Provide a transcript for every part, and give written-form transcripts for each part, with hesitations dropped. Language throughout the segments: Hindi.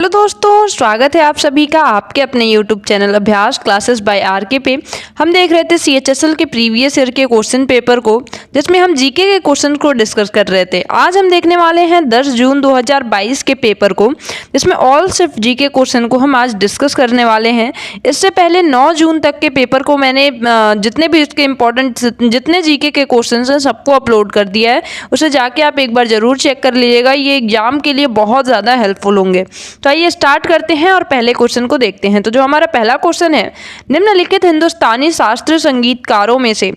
हेलो दोस्तों, स्वागत है आप सभी का आपके अपने YouTube चैनल अभ्यास क्लासेस बाय आरके पे। हम देख रहे थे CHSL के प्रीवियस ईयर के क्वेश्चन पेपर को, जिसमें हम जीके के क्वेश्चन को डिस्कस कर रहे थे। आज हम देखने वाले हैं 10 जून 2022 के पेपर को, जिसमें ऑल सिर्फ जीके क्वेश्चन को हम आज डिस्कस करने वाले हैं। इससे पहले 9 जून तक के पेपर को मैंने जितने भी इसके इम्पोर्टेंट जितने जीके के क्वेश्चन हैं सबको अपलोड कर दिया है। उसे जाके आप एक बार ज़रूर चेक कर लीजिएगा, ये एग्जाम के लिए बहुत ज़्यादा हेल्पफुल होंगे। तो आइए स्टार्ट करते हैं और पहले क्वेश्चन को देखते हैं। तो जो हमारा पहला क्वेश्चन है, निम्नलिखित हिंदुस्तानी शास्त्रीय संगीतकारों में से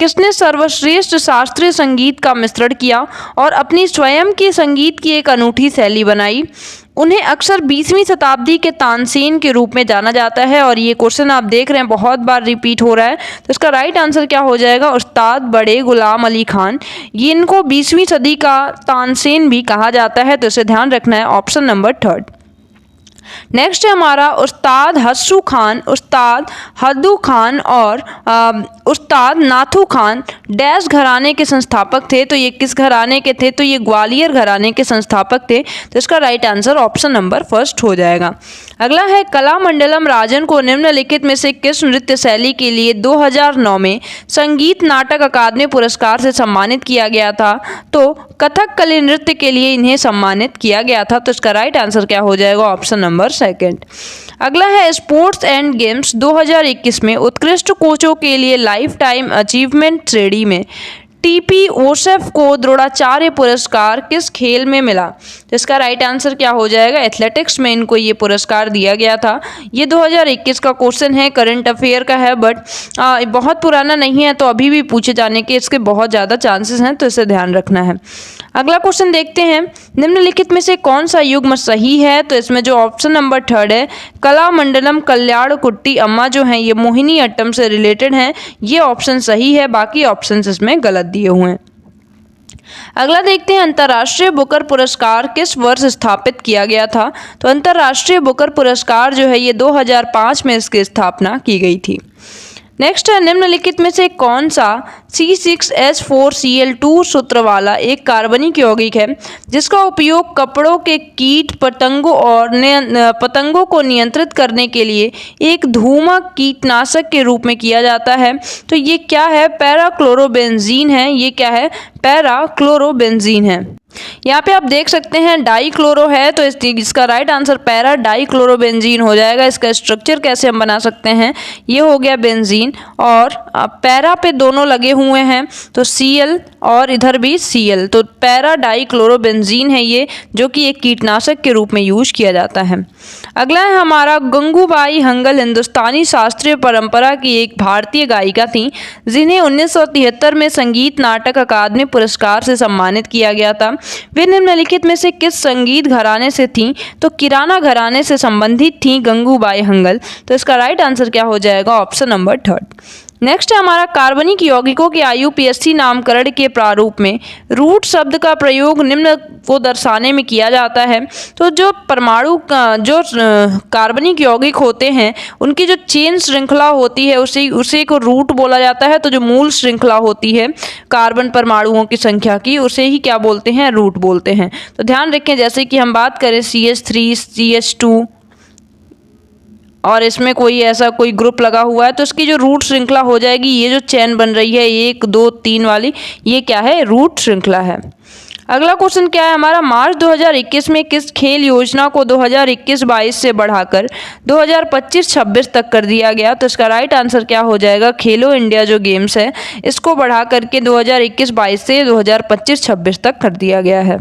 किसने सर्वश्रेष्ठ शास्त्रीय संगीत का मिश्रण किया और अपनी स्वयं की संगीत की एक अनूठी शैली बनाई? उन्हें अक्सर 20वीं शताब्दी के तानसेन के रूप में जाना जाता है। और ये क्वेश्चन आप देख रहे हैं बहुत बार रिपीट हो रहा है, तो इसका राइट आंसर क्या हो जाएगा? उस्ताद बड़े गुलाम अली खान। ये इनको 20वीं सदी का तानसेन भी कहा जाता है, तो इसे ध्यान रखना है। Option number 3। नेक्स्ट है हमारा उस्ताद हस्सू खान, उस्ताद हद्दू खान और उस्ताद नाथू खान डैश घराने के संस्थापक थे। तो ये किस घराने के थे? तो ये ग्वालियर घराने के संस्थापक थे। तो इसका राइट आंसर ऑप्शन नंबर 1 हो जाएगा। अगला है कलामंडलम राजन को निम्नलिखित में से किस नृत्य शैली के लिए 2009 में संगीत नाटक अकादमी पुरस्कार से सम्मानित किया गया था? तो कथकली नृत्य के लिए इन्हें सम्मानित किया गया था। तो इसका राइट आंसर क्या हो जाएगा? Option number 2। अगला है स्पोर्ट्स एंड गेम्स 2021 में उत्कृष्ट कोचों के लिए लाइफ टाइम अचीवमेंट श्रेणी में टीपी ओशेफ को द्रोणाचार्य पुरस्कार किस खेल में मिला? तो इसका राइट आंसर क्या हो जाएगा? एथलेटिक्स में इनको ये पुरस्कार दिया गया था। ये 2021 का क्वेश्चन है, करंट अफेयर का है, बट बहुत पुराना नहीं है, तो अभी भी पूछे जाने के इसके बहुत ज़्यादा चांसेस हैं, तो इसे ध्यान रखना है। अगला क्वेश्चन देखते हैं, निम्नलिखित में से कौन सा युग्म सही है? तो इसमें जो ऑप्शन नंबर 3 है, कलामंडलम कल्याण कुट्टी अम्मा जो हैं ये मोहिनी अट्टम से रिलेटेड हैं, ये ऑप्शन सही है। बाकी ऑप्शन इसमें गलत दिए हुए हैं। अगला देखते हैं, अंतर्राष्ट्रीय बुकर पुरस्कार किस वर्ष स्थापित किया गया था? तो अंतर्राष्ट्रीय बुकर पुरस्कार जो है ये 2005 में इसकी स्थापना की गई थी। नेक्स्ट है, निम्नलिखित में से कौन सा C6H4Cl2 सूत्र वाला एक कार्बनिक यौगिक है जिसका उपयोग कपड़ों के कीट पतंगों को नियंत्रित करने के लिए एक धूमक कीटनाशक के रूप में किया जाता है? तो ये क्या है? पैराक्लोरोबेंजीन है। ये क्या है? पैराक्लोरोबेंजीन है। यहाँ पे आप देख सकते हैं डाईक्लोरो है, तो इसका राइट आंसर पैरा डाईक्लोरोबेंजीन हो जाएगा। इसका स्ट्रक्चर कैसे हम बना सकते हैं? ये हो गया बेंजीन और पैरा पे दोनों लगे हुए हैं, तो Cl और इधर भी Cl, तो पैरा डाईक्लोरोबेंजीन है ये, जो कि एक कीटनाशक के रूप में यूज किया जाता है। अगला है हमारा गंगूबाई हंगल हिंदुस्तानी शास्त्रीय परंपरा की एक भारतीय गायिका थी जिन्हें 1973 में संगीत नाटक अकादमी पुरस्कार से सम्मानित किया गया था। वे निम्नलिखित में से किस संगीत घराने से थीं? तो किराना घराने से संबंधित थीं गंगूबाई हंगल। तो इसका राइट आंसर क्या हो जाएगा? Option number 3। नेक्स्ट है हमारा कार्बनिक यौगिकों के IUPAC नामकरण के प्रारूप में रूट शब्द का प्रयोग निम्न को दर्शाने में किया जाता है। तो जो परमाणु जो कार्बनिक यौगिक होते हैं उनकी जो चेन श्रृंखला होती है उसे को रूट बोला जाता है। तो जो मूल श्रृंखला होती है कार्बन परमाणुओं की संख्या की, उसे ही क्या बोलते हैं? रूट बोलते हैं। तो ध्यान रखें, जैसे कि हम बात करें CH3 CH2 और इसमें कोई ग्रुप लगा हुआ है, तो इसकी जो रूट श्रृंखला हो जाएगी, ये जो चेन बन रही है 1 2 3 वाली, ये क्या है? रूट श्रृंखला है। अगला क्वेश्चन क्या है हमारा, मार्च 2021 में किस खेल योजना को 2021-22 से बढ़ाकर 2025-26 तक कर दिया गया? तो इसका राइट आंसर क्या हो जाएगा? खेलो इंडिया जो गेम्स है इसको बढ़ा करके 2021-22 से 2025-26 तक कर दिया गया है।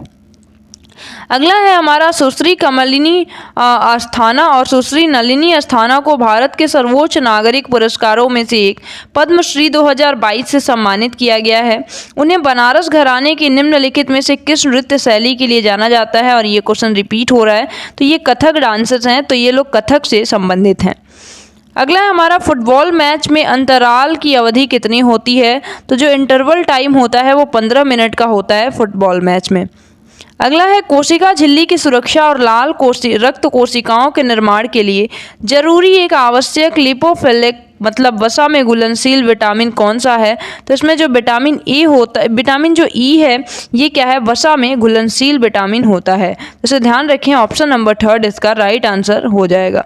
अगला है हमारा सुश्री कमलिनी अस्थाना और सुश्री नलिनी अस्थाना को भारत के सर्वोच्च नागरिक पुरस्कारों में से एक पद्मश्री 2022 से सम्मानित किया गया है। उन्हें बनारस घराने की निम्नलिखित में से किस नृत्य शैली के लिए जाना जाता है? और ये क्वेश्चन रिपीट हो रहा है, तो ये कथक डांसर्स हैं, तो ये लोग कथक से संबंधित हैं। अगला है हमारा फुटबॉल मैच में अंतराल की अवधि कितनी होती है? तो जो इंटरवल टाइम होता है वो 15 मिनट का होता है फुटबॉल मैच में। अगला है कोशिका झिल्ली की सुरक्षा और लाल रक्त कोशिकाओं के निर्माण के लिए जरूरी एक आवश्यक लिपोफिलिक मतलब वसा में घुलनशील विटामिन कौन सा है? तो इसमें जो विटामिन ए होता है, विटामिन जो ई है, ये क्या है? वसा में घुलनशील विटामिन होता है। तो इसे ध्यान रखें, ऑप्शन नंबर 3 इसका राइट आंसर हो जाएगा।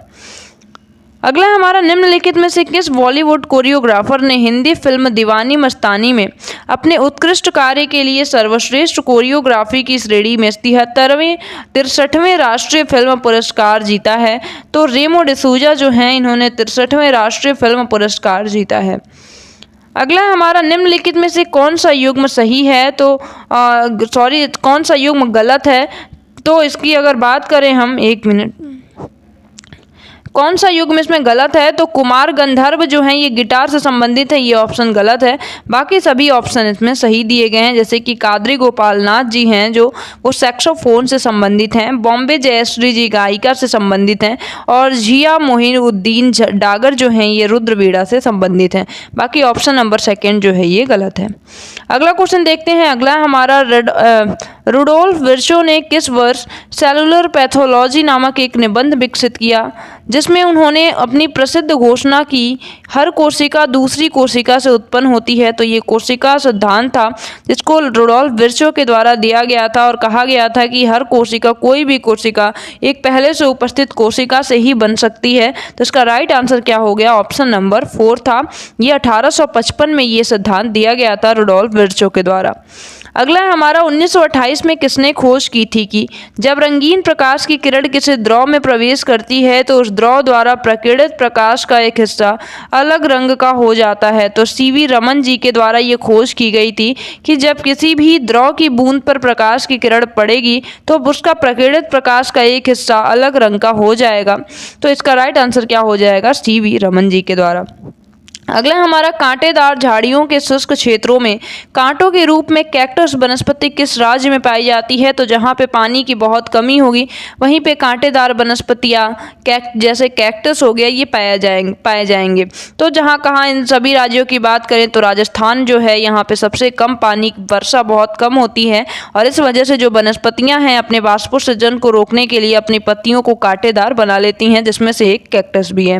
अगला हमारा, निम्नलिखित में से किस बॉलीवुड कोरियोग्राफर ने हिंदी फिल्म दीवानी मस्तानी में अपने उत्कृष्ट कार्य के लिए सर्वश्रेष्ठ कोरियोग्राफी की श्रेणी में 63वें राष्ट्रीय फिल्म पुरस्कार जीता है? तो रेमो डिसूजा जो हैं, इन्होंने 63वें राष्ट्रीय फिल्म पुरस्कार जीता है। अगला हमारा, निम्नलिखित में से कौन सा युग्म सही है? तो कौन सा युग्म गलत है? तो इसकी अगर बात करें हम, एक मिनट, कौन सा युग्म इसमें गलत है? तो कुमार गंधर्व जो हैं, ये गिटार से संबंधित है, ये ऑप्शन गलत है। बाकी सभी ऑप्शन इसमें सही दिए गए हैं, जैसे कि कादरी गोपाल नाथ जी हैं जो वो सैक्सोफोन से संबंधित हैं, बॉम्बे जयश्री जी गायिका से संबंधित हैं, और झिया मोहिनुद्दीन डागर जो हैं, ये रुद्रवीणा से संबंधित हैं। बाकी ऑप्शन नंबर 2 जो है ये गलत है। अगला क्वेश्चन देखते हैं। अगला हमारा, रुडोल्फ विर्चो ने किस वर्ष सेलुलर पैथोलॉजी नामक एक निबंध विकसित किया, जिसमें उन्होंने अपनी प्रसिद्ध घोषणा की, हर कोशिका दूसरी कोशिका से उत्पन्न होती है? तो ये कोशिका सिद्धांत था, जिसको रुडोल्फ विर्चो के द्वारा दिया गया था और कहा गया था कि हर कोशिका, कोई भी कोशिका एक पहले से उपस्थित कोशिका से ही बन सकती है। तो इसका राइट आंसर क्या हो गया? ऑप्शन नंबर 4 था। ये 1855 में ये सिद्धांत दिया गया था रुडोल्फ विर्चो के द्वारा। अगला हमारा, 1928 में किसने खोज की थी कि जब रंगीन प्रकाश की किरण किसी द्रव में प्रवेश करती है तो उस द्रव द्वारा प्रकीर्णित प्रकाश का एक हिस्सा अलग रंग का हो जाता है? तो सीवी रमन जी के द्वारा ये खोज की गई थी कि जब किसी भी द्रव की बूंद पर प्रकाश की किरण पड़ेगी तो उसका प्रकीर्णित प्रकाश का एक हिस्सा अलग रंग का हो जाएगा। तो इसका राइट आंसर क्या हो जाएगा? सीवी रमन जी के द्वारा। अगला हमारा, कांटेदार झाड़ियों के शुष्क क्षेत्रों में कांटों के रूप में कैक्टस वनस्पति किस राज्य में पाई जाती है? तो जहाँ पे पानी की बहुत कमी होगी वहीं पे कांटेदार वनस्पतियाँ जैसे कैक्टस हो गया, ये पाए जाएंगे। तो जहाँ कहाँ, इन सभी राज्यों की बात करें तो राजस्थान जो है, यहाँ पे सबसे कम पानी, वर्षा बहुत कम होती है और इस वजह से जो वनस्पतियाँ हैं अपने वाष्पोत्सर्जन को रोकने के लिए अपनी पत्तियों को कांटेदार बना लेती हैं, जिसमें से एक कैक्टस भी है।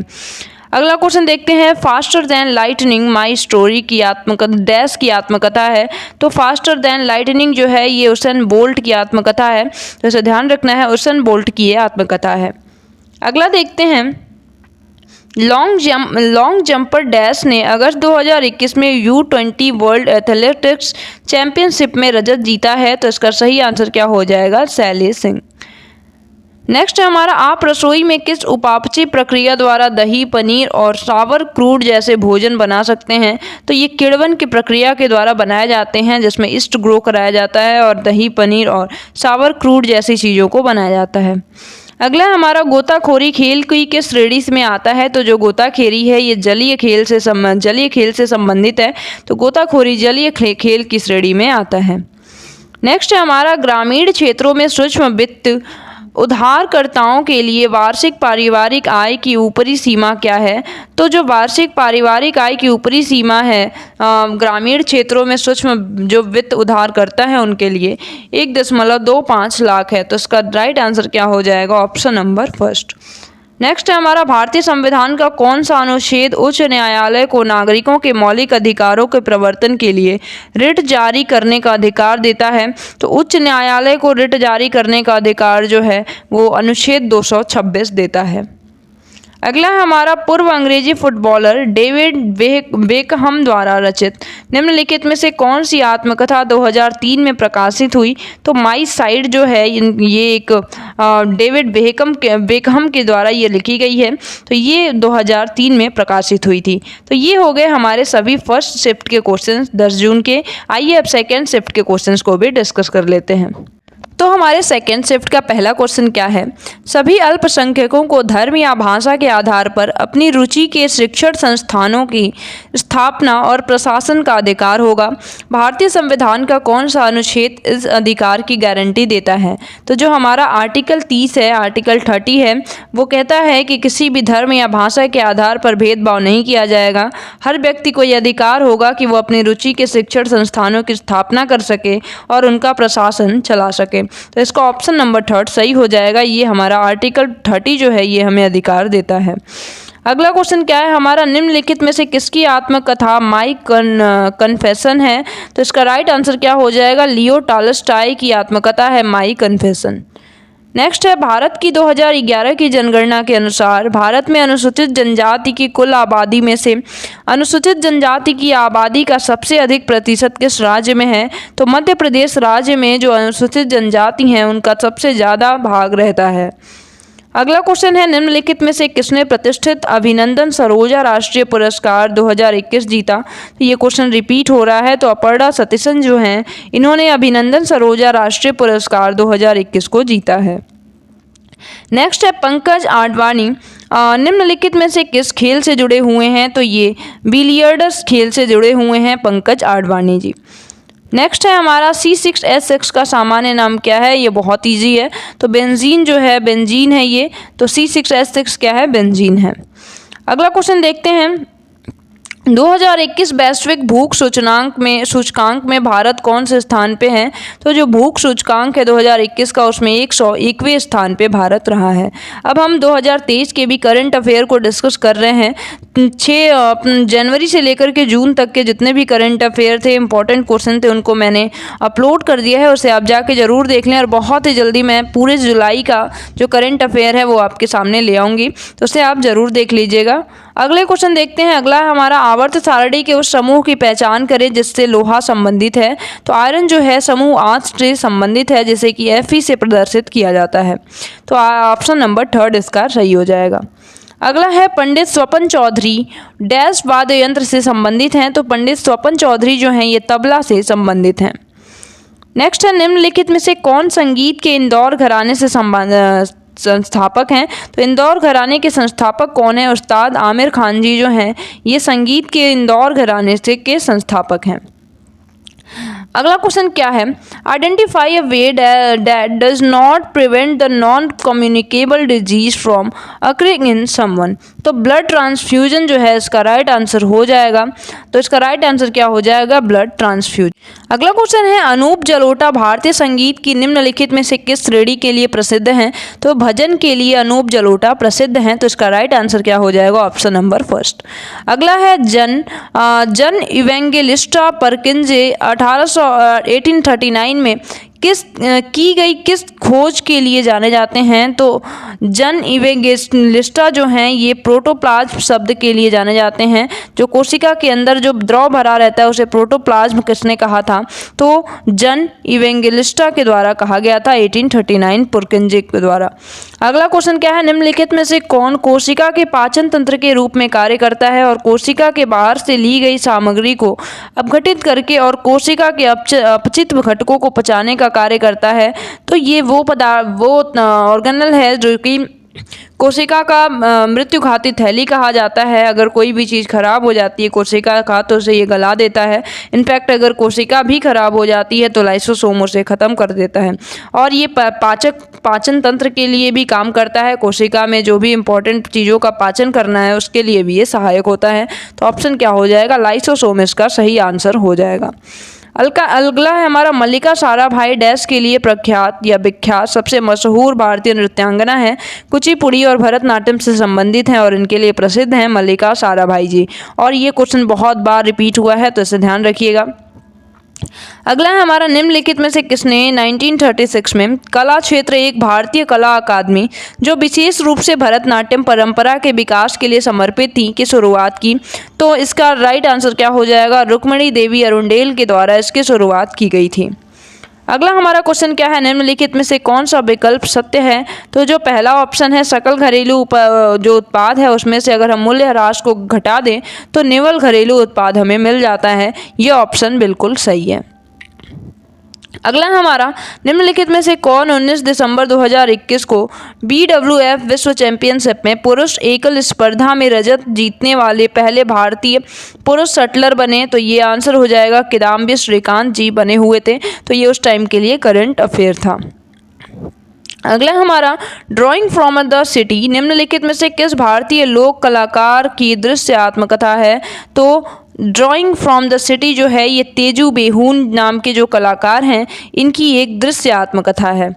अगला क्वेश्चन देखते हैं। Faster than lightning my story की डैश की आत्मकथा है? तो फास्टर देन लाइटनिंग जो है, ये उसेन बोल्ट की आत्मकथा है। तो इसे ध्यान रखना है, उसेन बोल्ट की ये आत्मकथा है। अगला देखते हैं, लॉन्ग जंपर डैश ने अगस्त 2021 में U20 वर्ल्ड एथलेटिक्स चैंपियनशिप में रजत जीता है? तो इसका सही आंसर क्या हो जाएगा? शैलेश सिंह। नेक्स्ट है हमारा, आप रसोई में किस उपापचय प्रक्रिया द्वारा दही, पनीर और सावर क्रूड जैसे भोजन बना सकते हैं? तो ये किण्वन की प्रक्रिया के द्वारा बनाए जाते हैं, जिसमें ईस्ट ग्रो कराया जाता है और दही, पनीर और सावर क्रूड जैसी चीज़ों को बनाया जाता है। अगला हमारा, गोताखोरी खेल की किस श्रेणी में आता है? तो जो गोताखेरी है ये जलीय खेल से संबंधित है। तो गोताखोरी जलीय खेल की श्रेणी में आता है। नेक्स्ट है हमारा, ग्रामीण क्षेत्रों में सूक्ष्म वित्त उधारकर्ताओं के लिए वार्षिक पारिवारिक आय की ऊपरी सीमा क्या है? तो जो वार्षिक पारिवारिक आय की ऊपरी सीमा है ग्रामीण क्षेत्रों में सूक्ष्म जो वित्त उधारकर्ता है उनके लिए 1.25 लाख है। तो इसका राइट आंसर क्या हो जाएगा? Option number 1। नेक्स्ट है हमारा, भारतीय संविधान का कौन सा अनुच्छेद उच्च न्यायालय को नागरिकों के मौलिक अधिकारों के प्रवर्तन के लिए रिट जारी करने का अधिकार देता है? तो उच्च न्यायालय को रिट जारी करने का अधिकार जो है वो अनुच्छेद 226 देता है। अगला हमारा, पूर्व अंग्रेजी फुटबॉलर डेविड बेकहम द्वारा रचित निम्नलिखित में से कौन सी आत्मकथा 2003 में प्रकाशित हुई? तो माई साइड जो है ये एक डेविड बेकहम के द्वारा ये लिखी गई है। तो ये 2003 में प्रकाशित हुई थी। तो ये हो गए हमारे सभी फर्स्ट शिफ्ट के क्वेश्चन 10 जून के। आइए अब सेकेंड शिफ्ट के क्वेश्चन को भी डिस्कस कर लेते हैं। तो हमारे सेकेंड शिफ्ट का पहला क्वेश्चन क्या है? सभी अल्पसंख्यकों को धर्म या भाषा के आधार पर अपनी रुचि के शिक्षण संस्थानों की स्थापना और प्रशासन का अधिकार होगा। भारतीय संविधान का कौन सा अनुच्छेद इस अधिकार की गारंटी देता है? तो जो हमारा आर्टिकल 30 है, आर्टिकल 30 है, वो कहता है कि किसी भी धर्म या भाषा के आधार पर भेदभाव नहीं किया जाएगा। हर व्यक्ति को यह अधिकार होगा कि वो अपनी रुचि के शिक्षण संस्थानों की स्थापना कर सके और उनका प्रशासन चला सके। तो इसका ऑप्शन नंबर 3 सही हो जाएगा। ये हमारा आर्टिकल 30 जो है ये हमें अधिकार देता है। अगला क्वेश्चन क्या है हमारा, निम्नलिखित में से किसकी आत्मकथा माई कन्फेशन है? तो इसका राइट आंसर क्या हो जाएगा, लियो टॉल्स्टॉय की आत्मकथा है माई कन्फेशन। नेक्स्ट है, भारत की 2011 की जनगणना के अनुसार भारत में अनुसूचित जनजाति की कुल आबादी में से अनुसूचित जनजाति की आबादी का सबसे अधिक प्रतिशत किस राज्य में है? तो मध्य प्रदेश राज्य में जो अनुसूचित जनजाति हैं उनका सबसे ज़्यादा भाग रहता है। अगला क्वेश्चन है, निम्नलिखित में से किसने प्रतिष्ठित अभिनंदन सरोजा राष्ट्रीय पुरस्कार 2021 जीता? तो ये क्वेश्चन रिपीट हो रहा है। तो अपर्णा सतीशन जो हैं इन्होंने अभिनंदन सरोजा राष्ट्रीय पुरस्कार 2021 को जीता है। नेक्स्ट है, पंकज आडवाणी निम्नलिखित में से किस खेल से जुड़े हुए हैं? तो ये बिलियर्ड्स खेल से जुड़े हुए हैं पंकज आडवाणी जी। नेक्स्ट है हमारा, C6H6 का सामान्य नाम क्या है? ये बहुत इजी है। तो बेंजीन जो है बेंजीन है ये, तो C6H6 क्या है, बेंजीन है। अगला क्वेश्चन देखते हैं, 2021 वैश्विक भूख सूचकांक में भारत कौन से स्थान पे है? तो जो भूख सूचकांक है 2021 का उसमें 101वें स्थान पे भारत रहा है। अब हम 2023 के भी करंट अफेयर को डिस्कस कर रहे हैं। 6 जनवरी से लेकर के जून तक के जितने भी करंट अफेयर थे, इंपॉर्टेंट क्वेश्चन थे, उनको मैंने अपलोड कर दिया है, उसे आप जाके ज़रूर देख लें। और बहुत ही जल्दी मैं पूरे जुलाई का जो करंट अफेयर है वो आपके सामने ले आऊँगी, तो उसे आप ज़रूर देख लीजिएगा। अगले क्वेश्चन देखते हैं। अगला हमारा, आवर्त सारणी के उस समूह की पहचान करें जिससे लोहा संबंधित है। तो आयरन जो है समूह 8 से संबंधित है, जैसे कि Fe से प्रदर्शित किया जाता है। तो ऑप्शन नंबर 3 इसका सही हो जाएगा। अगला है, पंडित स्वपन चौधरी डैश वाद्य यंत्र से संबंधित हैं। तो पंडित स्वपन चौधरी जो हैं ये तबला से संबंधित हैं। नेक्स्ट है, निम्नलिखित में से कौन संगीत के इंदौर घराने से संस्थापक हैं? तो इंदौर घराने के संस्थापक कौन है? उस्ताद आमिर खान जी जो हैं ये संगीत के इंदौर घराने से के संस्थापक हैं। अगला क्वेश्चन क्या है, identify a way that does not prevent the non communicable disease from occurring in someone. तो ब्लड ट्रांसफ्यूजन जो है इसका राइट आंसर हो जाएगा। तो इसका राइट आंसर क्या हो जाएगा, ब्लड ट्रांसफ्यूजन। अगला क्वेश्चन है, अनूप जलोटा भारतीय संगीत की निम्नलिखित में से किस श्रेणी के लिए प्रसिद्ध हैं? तो भजन के लिए अनूप जलोटा प्रसिद्ध हैं। तो इसका राइट आंसर क्या हो जाएगा, ऑप्शन नंबर 1। अगला है, जन इवेंगेलिस्टा परकिंजे 1839 में किस खोज के लिए जाने जाते हैं? तो जन इवेंगेलिस्टा जो हैं ये प्रोटोप्लाज्म शब्द के लिए जाने जाते हैं। जो कोशिका के अंदर जो द्रव भरा रहता है उसे प्रोटोप्लाज्म किसने कहा था? तो जन इवेंगेलिस्टा के द्वारा कहा गया था, 1839 पुरकिंजे के द्वारा। अगला क्वेश्चन क्या है, निम्नलिखित में से कौन कोशिका के पाचन तंत्र के रूप में कार्य करता है और कोशिका के बाहर से ली गई सामग्री को अपघटित करके और कोशिका के अपचित घटकों को पचाने का कार्य करता है? तो ये वो ऑर्गेनल है जो कि कोशिका का मृत्यु घाती थैली कहा जाता है। अगर कोई भी चीज़ खराब हो जाती है कोशिका का तो उसे ये गला देता है। इनफैक्ट अगर कोशिका भी खराब हो जाती है तो लाइसोसोम उसे ख़त्म कर देता है। और ये पाचन तंत्र के लिए भी काम करता है। कोशिका में जो भी इंपॉर्टेंट चीज़ों का पाचन करना है उसके लिए भी ये सहायक होता है। तो ऑप्शन क्या हो जाएगा, लाइसोसोम इसका सही आंसर हो जाएगा। अगला है हमारा, मल्लिका साराभाई डैश के लिए प्रख्यात या विख्यात सबसे मशहूर भारतीय नृत्यांगना है। कुचिपुड़ी और भरतनाट्यम से संबंधित हैं और इनके लिए प्रसिद्ध हैं मल्लिका साराभाई जी। और ये क्वेश्चन बहुत बार रिपीट हुआ है तो इसे ध्यान रखिएगा। अगला है हमारा, निम्नलिखित में से किसने 1936 में कला क्षेत्र एक भारतीय कला अकादमी जो विशेष रूप से भरतनाट्यम परंपरा के विकास के लिए समर्पित थी की शुरुआत की? तो इसका राइट आंसर क्या हो जाएगा, रुक्मिणी देवी अरुंडेल के द्वारा इसकी शुरुआत की गई थी। अगला हमारा क्वेश्चन क्या है, निम्नलिखित में से कौन सा विकल्प सत्य है? तो जो पहला ऑप्शन है सकल घरेलू जो उत्पाद है उसमें से अगर हम मूल्य ह्रास को घटा दें तो निवल घरेलू उत्पाद हमें मिल जाता है। ये ऑप्शन बिल्कुल सही है। अगला हमारा, निम्नलिखित में से कौन 19 दिसंबर 2021 को BWF विश्व चैंपियनशिप में पुरुष एकल स्पर्धा में रजत जीतने वाले पहले भारतीय पुरुष शटलर बने? तो ये आंसर हो जाएगा किदाम्बी श्रीकांत जी बने हुए थे। तो ये उस टाइम के लिए करंट अफेयर था। अगला हमारा, ड्राइंग फ्रॉम द सिटी निम्नलिखित में से किस भारतीय लोक कलाकार की दृश्य आत्मकथा है? तो ड्राइंग फ्रॉम द सिटी जो है ये तेजू बेहून नाम के जो कलाकार हैं इनकी एक दृश्य आत्मकथा है।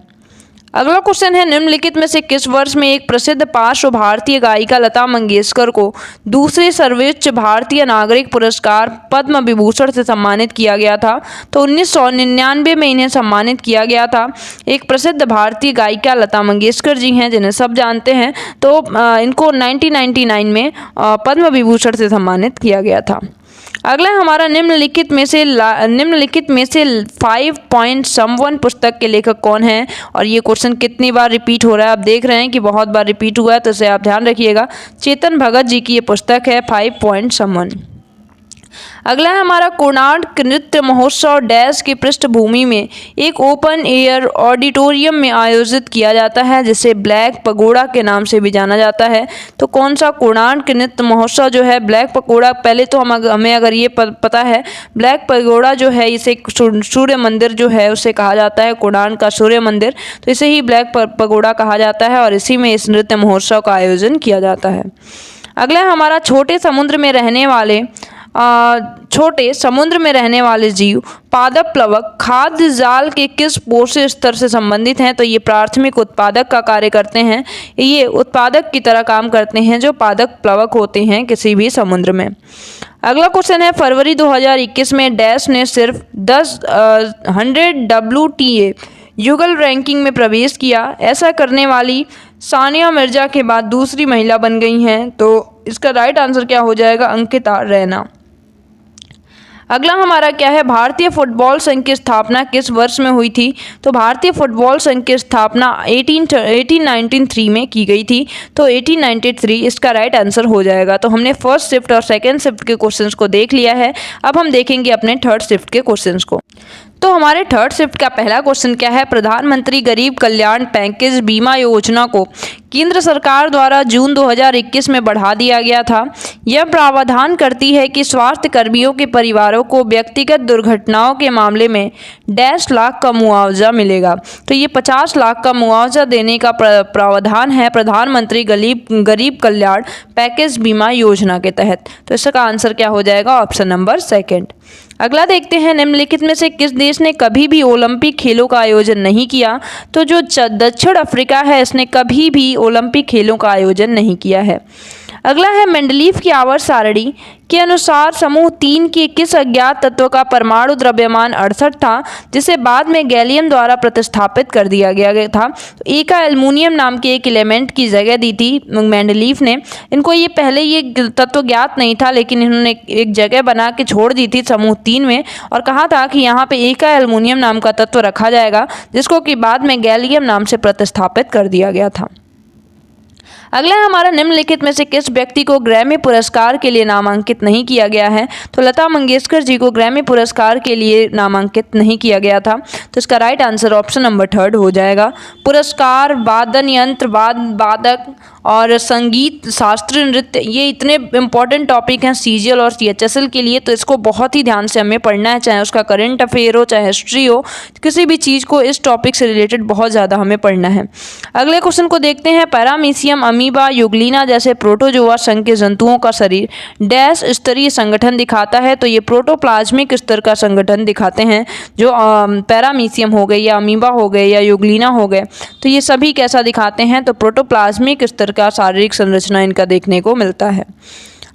अगला क्वेश्चन है, निम्नलिखित में से किस वर्ष में एक प्रसिद्ध पार्श्व भारतीय गायिका लता मंगेशकर को दूसरे सर्वोच्च भारतीय नागरिक पुरस्कार पद्म विभूषण से सम्मानित किया गया था? तो 1999 में इन्हें सम्मानित किया गया था। एक प्रसिद्ध भारतीय गायिका लता मंगेशकर जी हैं, जिन्हें सब जानते हैं। तो इनको 1999 में पद्म विभूषण से सम्मानित किया गया था। अगला हमारा, निम्नलिखित में से 5 पॉइंट समवन पुस्तक के लेखक कौन हैं? और ये क्वेश्चन कितनी बार रिपीट हो रहा है, आप देख रहे हैं कि बहुत बार रिपीट हुआ है, तो इसे आप ध्यान रखिएगा। चेतन भगत जी की ये पुस्तक है 5 पॉइंट समवन। अगला है हमारा, कोणार्क नृत्य महोत्सव डैश की पृष्ठभूमि में एक ओपन एयर ऑडिटोरियम में आयोजित किया जाता है, जिसे ब्लैक पगोड़ा के नाम से भी जाना जाता है। तो कौन सा कोणार्क नृत्य महोत्सव जो है, ब्लैक पगोड़ा, पहले तो हमें अगर ये पता है, ब्लैक पगोड़ा जो है इसे सूर्य मंदिर जो है उसे कहा जाता है, कोणार्क का सूर्य मंदिर, तो इसे ही ब्लैक पगोड़ा कहा जाता है और इसी में इस नृत्य महोत्सव का आयोजन किया जाता है। अगला है हमारा, छोटे समुद्र में रहने वाले जीव पादप प्लवक खाद्य जाल के किस पोषक स्तर से संबंधित हैं? तो ये प्राथमिक उत्पादक का कार्य करते हैं। ये उत्पादक की तरह काम करते हैं जो पादप प्लवक होते हैं किसी भी समुद्र में। अगला क्वेश्चन है, फरवरी 2021 में डैश ने सिर्फ 100 WTA युगल रैंकिंग में प्रवेश किया। ऐसा करने वाली सानिया मिर्जा के बाद दूसरी महिला बन गई हैं। तो इसका राइट आंसर क्या हो जाएगा? अंकिता रैना। अगला हमारा क्या है, भारतीय फुटबॉल संघ की स्थापना किस वर्ष में हुई थी? तो भारतीय फुटबॉल संघ की स्थापना 1893 में की गई थी। तो 1893 इसका राइट आंसर हो जाएगा। तो हमने फर्स्ट शिफ्ट और सेकंड शिफ्ट के क्वेश्चंस को देख लिया है। अब हम देखेंगे अपने थर्ड शिफ्ट के क्वेश्चंस को। तो हमारे थर्ड शिफ्ट का पहला क्वेश्चन क्या है, प्रधानमंत्री गरीब कल्याण पैकेज बीमा योजना को केंद्र सरकार द्वारा जून 2021 में बढ़ा दिया गया था। यह प्रावधान करती है कि स्वास्थ्य कर्मियों के परिवारों को व्यक्तिगत दुर्घटनाओं के मामले में डैश लाख का मुआवजा मिलेगा। तो ये 50 लाख का मुआवजा देने का प्रावधान है प्रधानमंत्री गरीब कल्याण पैकेज बीमा योजना के तहत। तो इसका आंसर क्या हो जाएगा? Option number second. अगला देखते हैं, निम्नलिखित में से किस देश ने कभी भी ओलंपिक खेलों का आयोजन नहीं किया? तो जो दक्षिण अफ्रीका है, इसने कभी भी ओलंपिक खेलों का आयोजन नहीं किया है। अगला है, मेंडलीफ की आवर्त सारणी के अनुसार समूह 3 के किस अज्ञात तत्व का परमाणु द्रव्यमान 68 था, जिसे बाद में गैलियम द्वारा प्रतिस्थापित कर दिया गया था? तो ए का एल्युमिनियम नाम के एक एलिमेंट की जगह दी थी मेंडलीफ ने। इनको ये पहले ये तत्व ज्ञात नहीं था, लेकिन इन्होंने एक जगह बना के छोड़ दी थी समूह 3 में और कहा था कि यहाँ पे ए का एल्युमिनियम नाम का तत्व रखा जाएगा, जिसको कि बाद में गैलियम नाम से प्रतिस्थापित कर दिया गया था। अगला हमारा, निम्नलिखित में से किस व्यक्ति को ग्रैमी पुरस्कार के लिए नामांकित नहीं किया गया है? तो लता मंगेशकर जी को ग्रैमी पुरस्कार के लिए नामांकित नहीं किया गया था। तो इसका right answer option number third हो जाएगा। पुरस्कार, वादन यंत्र वादक और संगीत शास्त्रीय नृत्य, ये इतने इंपॉर्टेंट टॉपिक हैं सीजीएल और सीएचएसएल के लिए, तो इसको बहुत ही ध्यान से हमें पढ़ना है, चाहे उसका करंट अफेयर हो चाहे हिस्ट्री हो, किसी भी चीज़ को इस टॉपिक से रिलेटेड बहुत ज़्यादा हमें पढ़ना है। अगले क्वेश्चन को देखते हैं, पैरामीशियम अमीबा युग्लिना जैसे प्रोटोजोआ संघ के जंतुओं का शरीर डैश स्तरीय संगठन दिखाता है? तो ये प्रोटोप्लाज्मिक स्तर का संगठन दिखाते हैं, जो पैरामीशियम हो गए या अमीबा हो गए या युग्लिना हो गए, तो ये सभी कैसा दिखाते हैं? तो प्रोटोप्लाज्मिक स्तर का शारीरिक संरचना इनका देखने को मिलता है।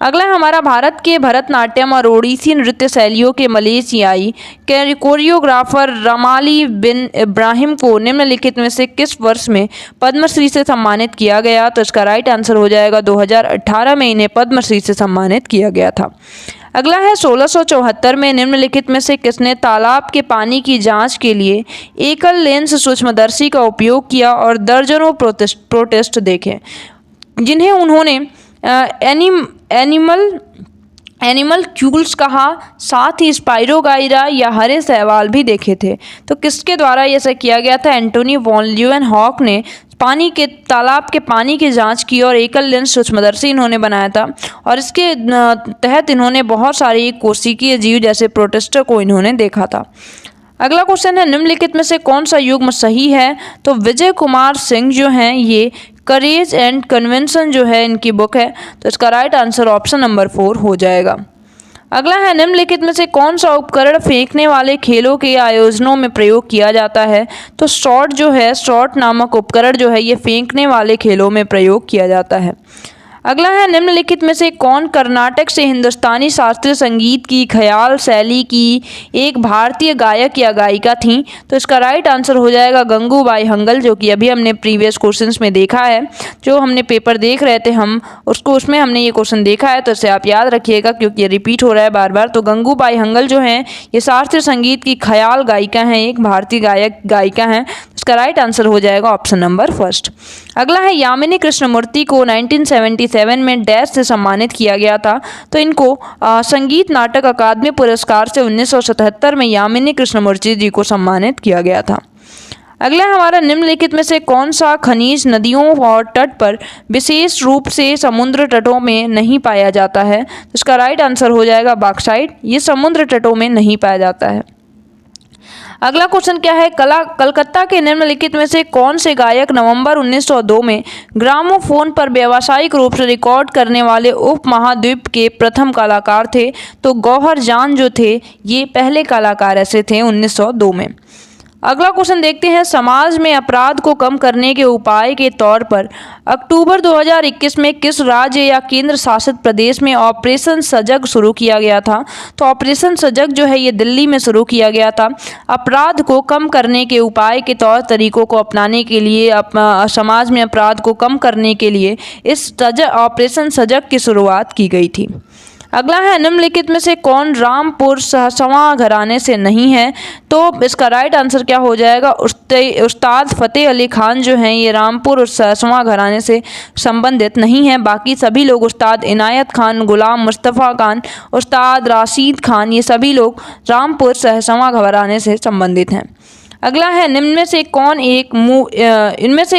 अगला हमारा, भारत के भरतनाट्यम और ओडिसी नृत्य शैलियों के मलेशियाई कोरियोग्राफर रमाली बिन इब्राहिम को निम्नलिखित में से किस वर्ष में पद्मश्री से सम्मानित किया गया? तो इसका राइट आंसर हो जाएगा 2018 में इन्हें पद्मश्री से सम्मानित किया गया था। अगला है, 1674 में निम्नलिखित में से किसने तालाब के पानी की जांच के लिए एकल लेंस सूक्ष्मदर्शी का उपयोग किया और दर्जनों प्रोटेस्ट देखे, जिन्हें उन्होंने एनिमल क्यूल्स कहा, साथ ही स्पाइरोगाइरा या हरे शैवाल भी देखे थे? तो किसके द्वारा ये ऐसा किया गया था? एंटोनी वॉन ल्यूवेनहॉक ने तालाब के पानी की जांच की और एकल लेंस सूक्ष्मदर्शी इन्होंने बनाया था और इसके तहत इन्होंने बहुत सारे कोशिकीय जीव जैसे प्रोटिस्टा को इन्होंने देखा था। अगला क्वेश्चन है, निम्नलिखित में से कौन सा युग्म सही है? तो विजय कुमार सिंह जो हैं, ये करेज एंड कन्वेंशन जो है इनकी बुक है, तो इसका राइट आंसर ऑप्शन नंबर 4 हो जाएगा। अगला है निम्नलिखित में से कौन सा उपकरण फेंकने वाले खेलों के आयोजनों में प्रयोग किया जाता है। तो शॉट जो है, शॉट नामक उपकरण जो है ये फेंकने वाले खेलों में प्रयोग किया जाता है। अगला है निम्नलिखित में से कौन कर्नाटक से हिंदुस्तानी शास्त्रीय संगीत की ख्याल शैली की एक भारतीय गायक या गायिका थी। तो इसका राइट आंसर हो जाएगा गंगूबाई हंगल, जो कि अभी हमने प्रीवियस क्वेश्चंस में देखा है। जो हमने पेपर देख रहे थे हम उसमें हमने ये क्वेश्चन देखा है, तो इसे आप याद रखिएगा क्योंकि ये रिपीट हो रहा है बार बार। तो गंगूबाई हंगल जो हैं ये शास्त्रीय संगीत की ख्याल गायिका हैं, एक भारतीय गायिका हैं। इसका राइट आंसर हो जाएगा ऑप्शन नंबर फर्स्ट। अगला है यामिनी कृष्णमूर्ति को 1977 में डैश से सम्मानित किया गया था। तो इनको संगीत नाटक अकादमी पुरस्कार से 1977 में यामिनी कृष्णमूर्ति जी को सम्मानित किया गया था। अगला हमारा निम्नलिखित में से कौन सा खनिज नदियों और तट पर विशेष रूप से समुद्र तटों में नहीं पाया जाता है। इसका राइट आंसर हो जाएगा बॉक्साइट, ये समुद्र तटों में नहीं पाया जाता है। अगला क्वेश्चन क्या है, कलकत्ता के निम्नलिखित में से कौन से गायक नवंबर 1902 में ग्रामोफोन पर व्यावसायिक रूप से रिकॉर्ड करने वाले उपमहाद्वीप के प्रथम कलाकार थे। तो गौहर जान जो थे ये पहले कलाकार ऐसे थे 1902 में। अगला क्वेश्चन देखते हैं, समाज में अपराध को कम करने के उपाय के तौर पर अक्टूबर 2021 में किस राज्य या केंद्र शासित प्रदेश में ऑपरेशन सजग शुरू किया गया था। तो ऑपरेशन सजग जो है ये दिल्ली में शुरू किया गया था। अपराध को कम करने के उपाय के तौर तरीकों को अपनाने के लिए, समाज में अपराध को कम करने के लिए इस ऑपरेशन सजग की शुरुआत की गई थी। अगला है निम्नलिखित में से कौन रामपुर सहसवां घराने से नहीं है। तो इसका राइट आंसर क्या हो जाएगा, उस्ताद फतेह अली खान जो हैं ये रामपुर और सहसवां घराने से संबंधित नहीं हैं। बाकी सभी लोग उस्ताद इनायत खान, गुलाम मुस्तफ़ा खान, उस्ताद राशिद खान, ये सभी लोग रामपुर सहसवां घराने से संबंधित हैं। अगला है इनमें से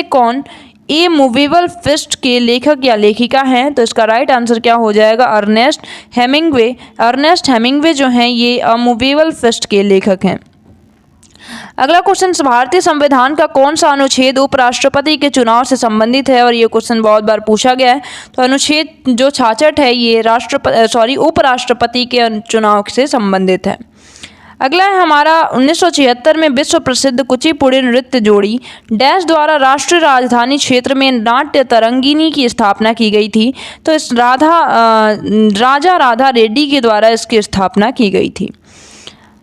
कौन ए मूवेबल फिस्ट के लेखक या लेखिका हैं। तो इसका राइट आंसर क्या हो जाएगा, अर्नेस्ट हेमिंग्वे। अर्नेस्ट हेमिंग्वे जो हैं ये अ मूवेबल फिस्ट के लेखक हैं। अगला क्वेश्चन, भारतीय संविधान का कौन सा अनुच्छेद उपराष्ट्रपति के चुनाव से संबंधित है। और ये क्वेश्चन बहुत बार पूछा गया है। तो अनुच्छेद जो 66 है ये उपराष्ट्रपति के चुनाव से संबंधित है। अगला है हमारा 1976 में विश्व प्रसिद्ध कुचिपुड़ी नृत्य जोड़ी डैश द्वारा राष्ट्रीय राजधानी क्षेत्र में नाट्य तरंगिनी की स्थापना की गई थी। तो इस राजा राधा रेड्डी के द्वारा इसकी स्थापना की गई थी।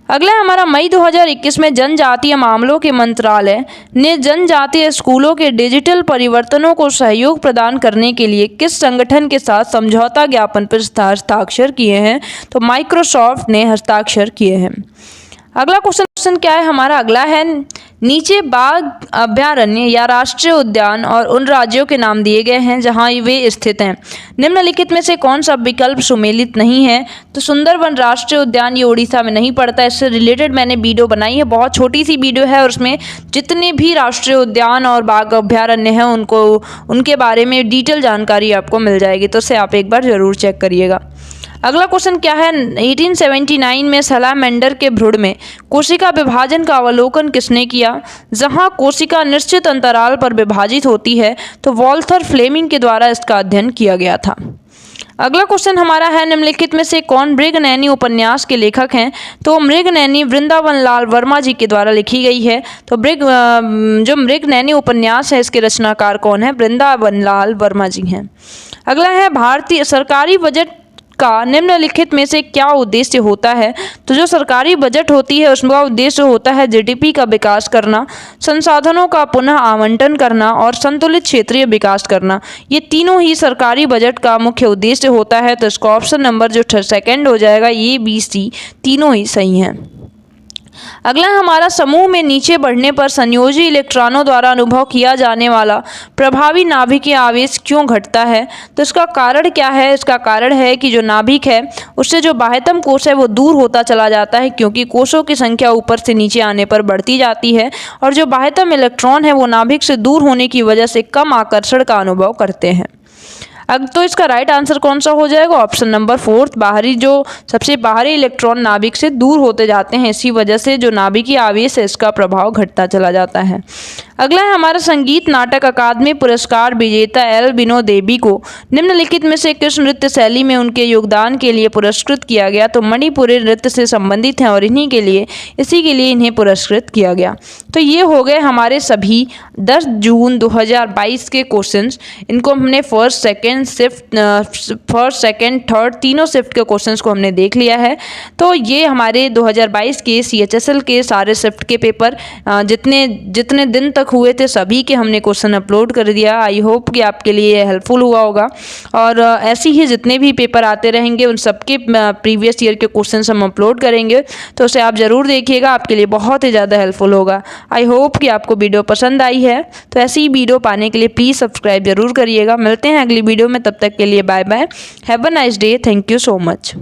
अगला है हमारा मई 2021 में जनजातीय मामलों के मंत्रालय ने जनजातीय स्कूलों के डिजिटल परिवर्तनों को सहयोग प्रदान करने के लिए किस संगठन के साथ समझौता ज्ञापन पर हस्ताक्षर किए हैं। तो माइक्रोसॉफ्ट ने हस्ताक्षर किए हैं। अगला क्वेश्चन क्या है हमारा, अगला है नीचे बाघ अभयारण्य या राष्ट्रीय उद्यान और उन राज्यों के नाम दिए गए हैं जहां वे स्थित हैं। निम्नलिखित में से कौन सा विकल्प सुमेलित नहीं है। तो सुंदरवन राष्ट्रीय उद्यान ये उड़ीसा में नहीं पड़ता। इससे रिलेटेड मैंने वीडियो बनाई है, बहुत छोटी सी वीडियो है और उसमें जितने भी राष्ट्रीय उद्यान और बाघ अभयारण्य हैं उनके बारे में डिटेल जानकारी आपको मिल जाएगी। तो उसे आप एक बार ज़रूर चेक करिएगा। अगला क्वेश्चन क्या है, 1879 में सलामेंडर के भ्रूण में कोशिका विभाजन का अवलोकन किसने किया। जहां कोशिका निश्चित अंतराल पर विभाजित होती है तो वॉल्थर फ्लेमिंग के द्वारा इसका अध्ययन किया गया था। अगला क्वेश्चन हमारा है निम्नलिखित में से कौन मृगनयनी उपन्यास के लेखक हैं। तो मृगनयनी वृंदावन लाल वर्मा जी के द्वारा लिखी गई है। तो जो मृगनयनी उपन्यास है इसके रचनाकार कौन है, वृंदावन लाल वर्मा जी हैं। अगला है भारतीय सरकारी बजट का निम्नलिखित में से क्या उद्देश्य होता है। तो जो सरकारी बजट होती है उसका उद्देश्य होता है जीडीपी का विकास करना, संसाधनों का पुनः आवंटन करना और संतुलित क्षेत्रीय विकास करना। ये तीनों ही सरकारी बजट का मुख्य उद्देश्य होता है। तो इसका ऑप्शन नंबर जो सेकंड हो जाएगा ये BC तीनों ही सही हैं। अगला हमारा समूह में नीचे बढ़ने पर संयोजी इलेक्ट्रॉनों द्वारा अनुभव किया जाने वाला प्रभावी नाभिकीय आवेश क्यों घटता है। तो इसका कारण क्या है, इसका कारण है कि जो नाभिक है उससे जो बाह्यतम कोश है वो दूर होता चला जाता है क्योंकि कोशों की संख्या ऊपर से नीचे आने पर बढ़ती जाती है और जो बाह्यतम इलेक्ट्रॉन है वो नाभिक से दूर होने की वजह से कम आकर्षण का अनुभव करते हैं। अब तो इसका राइट आंसर कौन सा हो जाएगा? ऑप्शन नंबर 4, बाहरी जो सबसे बाहरी इलेक्ट्रॉन नाभिक से दूर होते जाते हैं, इसी वजह से जो नाभिकीय आवेश है इसका प्रभाव घटता चला जाता है। अगला है हमारा संगीत नाटक अकादमी पुरस्कार विजेता एल बिनो देवी को निम्नलिखित में से किस नृत्य शैली में उनके योगदान के लिए पुरस्कृत किया गया? तो मणिपुरी नृत्य से संबंधित हैं और इसी के लिए इन्हें पुरस्कृत किया गया। तो ये हो गए हमारे सभी 10 जून 2022 के क्वेश्चंस। इनको हमने फर्स्ट सेकंड थर्ड तीनों शिफ्ट के क्वेश्चंस को हमने देख लिया है। तो ये हमारे 2022 के CHSL के सारे शिफ्ट के पेपर जितने दिन तक हुए थे सभी के हमने क्वेश्चन अपलोड कर दिया। आई होप कि आपके लिए हेल्पफुल हुआ होगा और ऐसे ही जितने भी पेपर आते रहेंगे उन सबके प्रीवियस ईयर के क्वेश्चंस हम अपलोड करेंगे, तो उसे आप ज़रूर देखिएगा, आपके लिए बहुत ही ज़्यादा हेल्पफुल होगा। आई होप कि आपको वीडियो पसंद आई है। तो ऐसी ही वीडियो पाने के लिए प्लीज़ सब्सक्राइब जरूर करिएगा। मिलते हैं अगली वीडियो में, तब तक के लिए bye bye, have a nice day, thank you so much.